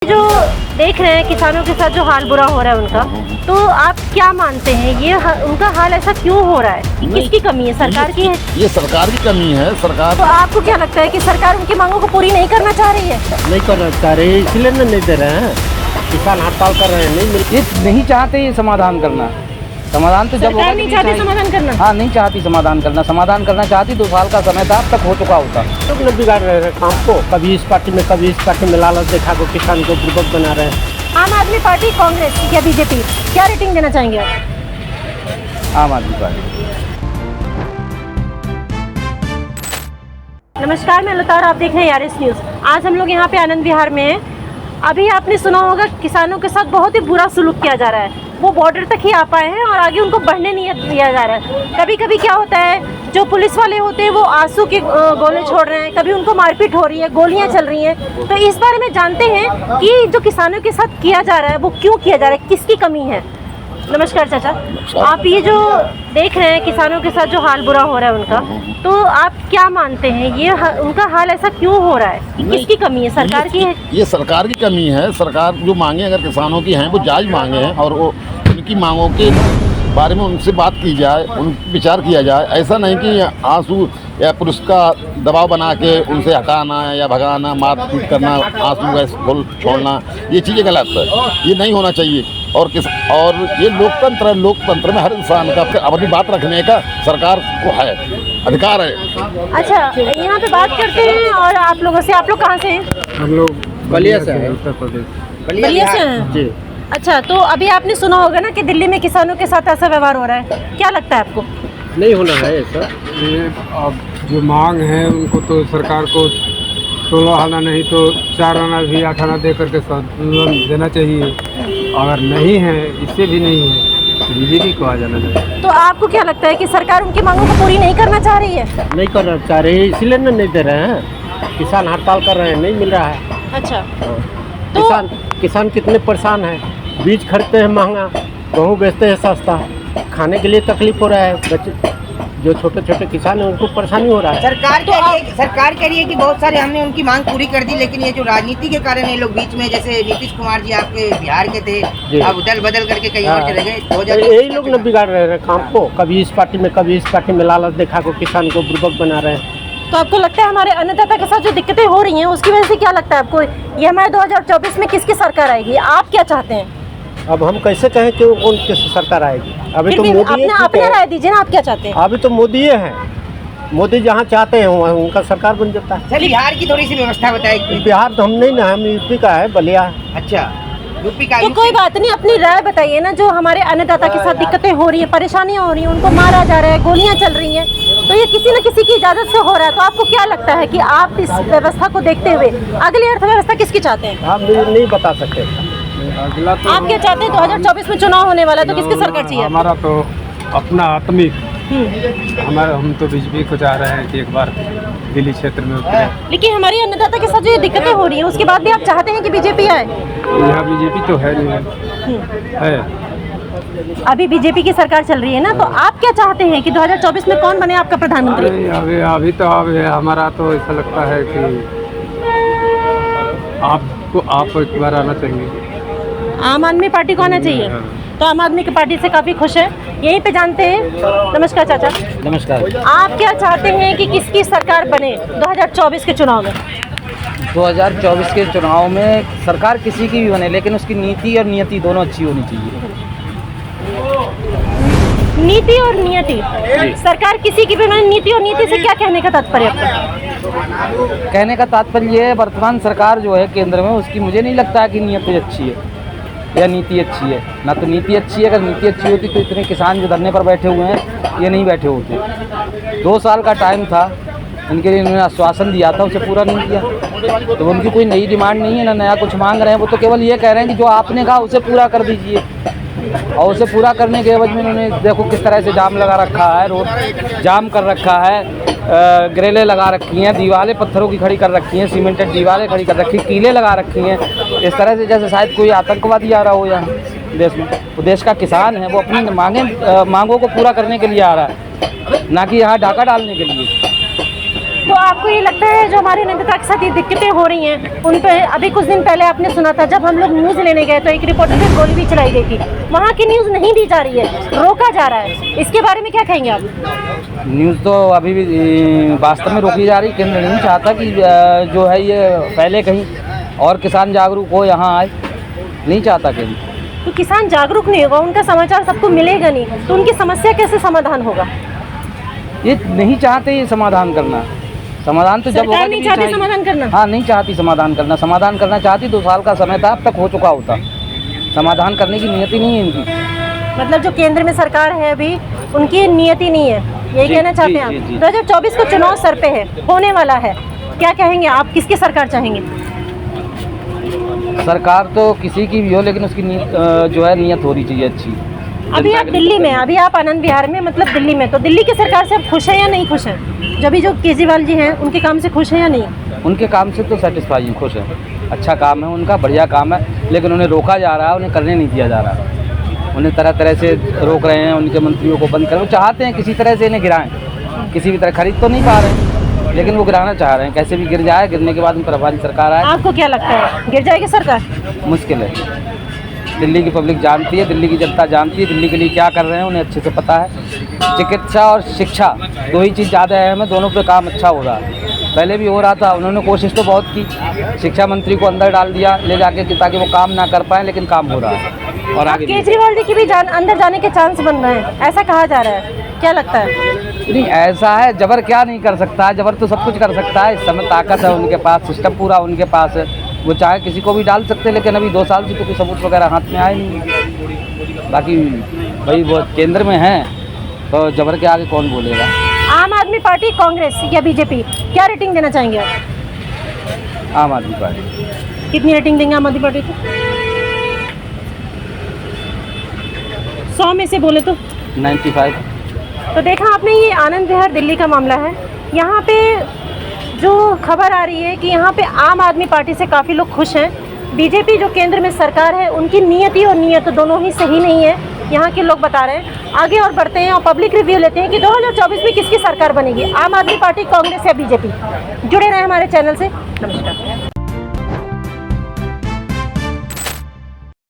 जो देख रहे हैं किसानों के साथ जो हाल बुरा हो रहा है उनका, तो आप क्या मानते हैं ये उनका हाल ऐसा क्यों हो रहा है? किसकी कमी है? सरकार की है? ये सरकार की कमी है। सरकार तो आपको क्या लगता है कि सरकार उनकी मांगों को पूरी नहीं करना चाह रही है? नहीं करना चाह रहे, इसलिए नहीं दे रहे हैं। किसान हड़ताल कर रहे हैं, ये नहीं चाहते ये समाधान करना। समाधान तो जब सरकार नहीं चाहती समाधान करना। हाँ, नहीं चाहती समाधान करना। समाधान करना चाहती 2 साल का समय था, अब तक हो चुका होता। लोग ने बिगाड़ रहे हैं काम को, कभी इस पार्टी में कभी इस पार्टी में लालच देखा को किसान को बुर्बक बना रहे हैं। आम आदमी पार्टी, कांग्रेस या बीजेपी, क्या रेटिंग देना चाहेंगे आप? आम आदमी पार्टी। नमस्कार, मैं लता और आप देख रहे हैं आरएस न्यूज़। आज हम लोग यहाँ पे आनंद विहार में हैं। अभी आपने सुना होगा किसानों के साथ बहुत ही बुरा सलूक किया जा रहा है। वो बॉर्डर तक ही आ पाए हैं और आगे उनको बढ़ने नहीं दिया जा रहा है। कभी कभी क्या होता है, जो पुलिस वाले होते हैं वो आंसू के गोले छोड़ रहे हैं, कभी उनको मारपीट हो रही है, गोलियां चल रही हैं। तो इस बारे में जानते हैं कि जो किसानों के साथ किया जा रहा है वो क्यों किया जा रहा है, किसकी कमी है। नमस्कार चाचा, आप ये जो देख रहे हैं किसानों के साथ जो हाल बुरा हो रहा है उनका, तो आप क्या मानते हैं ये उनका हाल ऐसा क्यों हो रहा है? किसकी कमी है? सरकार की है? ये सरकार की कमी है। सरकार जो मांगे अगर किसानों की हैं वो जायज़ मांगे हैं और वो उनकी मांगों के बारे में उनसे बात की जाए, उन विचार किया जाए। ऐसा नहीं कि आंसू या पुलिस का दबाव बना के उनसे हटाना या भगाना, मारपीट करना, आंसू का गोल छोड़ना, ये चीज़ें गलत है। ये नहीं होना चाहिए। और ये लोकतंत्र है। लोकतंत्र में हर इंसान का अपनी बात रखने का सरकार को है, अधिकार है। अच्छा, यहाँ पे बात करते हैं और आप लोगों से। आप लोग कहाँ से हैं? हम लोग बलिया से हैं। उत्तर प्रदेश। बलिया से हैं? जी। अच्छा, तो अभी आपने सुना होगा ना कि दिल्ली में किसानों के साथ ऐसा व्यवहार हो रहा है, क्या लगता है आपको? नहीं होना है ऐसा। ये अब जो मांग है उनको तो सरकार को 16 आना नहीं तो 4 आना भी 8 आना दे करके लोन देना चाहिए। अगर नहीं है, इससे भी नहीं है तो बीजेपी को आ जाना चाहिए। तो आपको क्या लगता है कि सरकार उनकी मांगों को पूरी नहीं करना चाह रही है? नहीं करना चाह रहे, इसलिए नहीं दे रहे हैं। किसान हड़ताल कर रहे हैं, नहीं मिल रहा है। अच्छा, तो किसान कितने परेशान हैं। बीज खरीदते हैं महंगा, गेहूँ बेचते हैं सस्ता, खाने के लिए तकलीफ हो रहा है। बच्चे जो छोटे छोटे किसान हैं उनको परेशानी हो रहा है। सरकार कह रही है कि बहुत सारे हमने उनकी मांग पूरी कर दी, लेकिन ये जो राजनीति के कारण ये लोग बीच में, जैसे नीतीश कुमार जी आपके बिहार के थे, अब उदल बदल करके कहीं और चले गए। यही लोग न बिगाड़ रहे हैं काम को, कभी इस पार्टी में कभी इस पार्टी में लालच देखा को किसान को बुर्बक बना रहे हैं। तो आपको लगता है हमारे अन्नदाता के साथ जो दिक्कतें हो रही हैं उसकी वजह से, क्या लगता है आपको ये हमारे 2024 में किसकी सरकार आएगी? आप क्या चाहते हैं? अब हम कैसे कहें कि कौन किस सरकार आएगी? अभी तो फिर भी मोदी अपना राय दीजिए ना, आप क्या चाहते हैं? अभी तो मोदी हैं। मोदी जहाँ चाहते हैं वहाँ उनका सरकार बन जाता है। सर, बिहार की थोड़ी सी व्यवस्था बताइए। बिहार तो हम नहीं ना, हम यूपी का है, बलिया। अच्छा, यूपी का। तो कोई बात नहीं, अपनी राय बताइए ना। जो हमारे अन्नदाता के साथ दिक्कतें हो रही है, परेशानियां हो रही हैं, उनको मारा जा रहा है, गोलियां चल रही हैं, तो ये किसी न किसी की इजाजत से हो रहा है। तो आपको क्या लगता है कि आप इस व्यवस्था को देखते हुए अगली अर्थव्यवस्था किसकी चाहते हैं? आप नहीं बता सकते। अगला तो आप क्या चाहते हैं? 2024 में चुनाव होने वाला है, तो किसकी सरकार चाहिए? हमारा तो अपना आत्मिक हम तो बीजेपी को चाह रहे हैं कि एक बार दिल्ली क्षेत्र में उतरे। लेकिन हमारी अन्नदाता के साथ जो ये दिक्कतें हो रही हैं उसके बाद भी आप चाहते हैं कि बीजेपी आए? यहाँ बीजेपी तो है नहीं है। अभी बीजेपी की सरकार चल रही है ना, तो आप क्या चाहते हैं कि 2024 में कौन बने आपका प्रधानमंत्री? अभी तो हमारा तो ऐसा लगता है कि आप एक बार आना चाहिए। आम आदमी पार्टी को आना चाहिए। तो आम आदमी की पार्टी से काफी खुश है, यहीं पे जानते हैं। नमस्कार चाचा। नमस्कार। आप क्या चाहते हैं कि किसकी सरकार बने 2024 के चुनाव में? 2024 के चुनाव में सरकार किसी की भी बने, लेकिन उसकी नीति और नियति दोनों अच्छी होनी चाहिए। नीति और नियति, सरकार किसी की भी बने, नीति और नीति से क्या कहने का तात्पर्य आपका? कहने का तात्पर्य ये है, वर्तमान सरकार जो है केंद्र में, उसकी मुझे नहीं लगता है कि नियति अच्छी है या नीति अच्छी है। ना तो नीति अच्छी है। अगर नीति अच्छी होती तो इतने किसान जो धरने पर बैठे हुए हैं ये नहीं बैठे होते। 2 साल का टाइम था, उनके लिए उन्होंने आश्वासन दिया था, उसे पूरा नहीं किया। तो उनकी कोई नई डिमांड नहीं है, ना नया कुछ मांग रहे हैं। वो तो केवल ये कह रहे हैं कि जो आपने कहा उसे पूरा कर दीजिए। और उसे पूरा करने के एवज में उन्होंने देखो किस तरह से जाम लगा रखा है, रोड जाम कर रखा है, ग्रिलें लगा रखी हैं, दीवारें पत्थरों की खड़ी कर रखी हैं, सीमेंटेड दीवारें खड़ी कर रखी, कीलें लगा रखी हैं, इस तरह से जैसे शायद कोई आतंकवादी आ रहा हो यहाँ देश में। वो देश का किसान है, वो अपनी मांगों को पूरा करने के लिए आ रहा है, ना कि यहाँ डाका डालने के लिए। तो आपको ये लगता है जो हमारे नेता के साथ ये दिक्कतें हो रही हैं उन पे, अभी कुछ दिन पहले आपने सुना था जब हम लोग न्यूज़ लेने गए तो एक रिपोर्टर पे गोली भी चलाई गई थी, वहाँ की न्यूज़ नहीं दी जा रही है, रोका जा रहा है, इसके बारे में क्या कहेंगे आप? न्यूज़ तो अभी भी वास्तव में रोकी जा रही। केंद्र नहीं चाहता कि जो है ये पहले कहीं और किसान जागरूक हो, यहाँ आए, नहीं चाहता केंद्र। तो किसान जागरूक नहीं होगा, उनका समाचार सबको मिलेगा नहीं, तो उनकी समस्या कैसे समाधान होगा? ये नहीं चाहते ये समाधान करना। समाधान तो जब होगा सरकार नहीं चाहती समाधान करना? हाँ, नहीं चाहती समाधान करना। समाधान करना चाहती 2 साल का समय था, अब तक हो चुका होता। समाधान करने की नियति नहीं है इनकी। मतलब जो केंद्र में सरकार है अभी उनकी नियति नहीं है, यही जी, कहना चाहते जी, हैं आप? जी, जी। 2024 को चुनाव सर पे है, होने वाला है, क्या कहेंगे आप, किसकी सरकार चाहेंगे? सरकार तो किसी की भी हो, लेकिन उसकी जो है नियत होनी चाहिए अच्छी। अभी आप दिल्ली में, अभी आप आनंद विहार में, मतलब दिल्ली में, तो दिल्ली की सरकार से आप खुश हैं या नहीं खुश हैं? जब भी जो केजरीवाल जी हैं उनके काम से खुश हैं या नहीं? उनके काम से तो सेटिस्फाई हैं, खुश हैं। अच्छा काम है उनका, बढ़िया काम है, लेकिन उन्हें रोका जा रहा है, उन्हें करने नहीं दिया जा रहा। उन्हें तरह तरह से रोक रहे हैं, उनके मंत्रियों को बंद कर, वो चाहते हैं किसी तरह से इन्हें गिराएं, किसी भी तरह। खरीद तो नहीं पा रहे हैं, लेकिन वो गिराना चाह रहे हैं, कैसे भी गिर जाए, गिरने के बाद उन पर हमारी सरकार आए। आपको क्या लगता है, गिर जाएगी सरकार? मुश्किल है। दिल्ली की पब्लिक जानती है, दिल्ली की जनता जानती है दिल्ली के लिए क्या कर रहे हैं, उन्हें अच्छे से पता है। चिकित्सा और शिक्षा 2 ही चीज़ ज़्यादा अहम है, दोनों पे काम अच्छा हो रहा है। पहले भी हो रहा था, उन्होंने कोशिश तो बहुत की, शिक्षा मंत्री को अंदर डाल दिया ले जाके कि ताकि वो काम ना कर पाए, लेकिन काम हो रहा है। और आगे केजरीवाल जी की भी अंदर जाने के चांस बन रहे हैं, ऐसा कहा जा रहा है, क्या लगता है? नहीं, ऐसा है, जबर क्या नहीं कर सकता है, जबर तो सब कुछ कर सकता है। इस समय ताकत है उनके पास, सिस्टम पूरा उनके पास है, वो चाहे किसी को भी डाल सकते हैं, लेकिन अभी 2 साल से तो कोई सबूत वगैरह हाथ में आए नहीं। बाकी भाई वो केंद्र में हैं, तो जबर के आगे कौन बोलेगा। आम आदमी पार्टी, कांग्रेस या बीजेपी, क्या रेटिंग देना चाहेंगे आप? आम आदमी पार्टी। कितनी रेटिंग देंगे आम आदमी पार्टी को? 100 में से बोले तो 95। तो देखा आपने, ये आनंद विहार दिल्ली का मामला है। यहाँ पे जो खबर आ रही है कि यहाँ पे आम आदमी पार्टी से काफ़ी लोग खुश हैं, बीजेपी जो केंद्र में सरकार है उनकी नीयति और नीयत दोनों ही सही नहीं है, यहाँ के लोग बता रहे हैं। आगे और बढ़ते हैं और पब्लिक रिव्यू लेते हैं कि 2024 में किसकी सरकार बनेगी, आम आदमी पार्टी, कांग्रेस या बीजेपी। जुड़े रहें हमारे चैनल से। नमस्कार।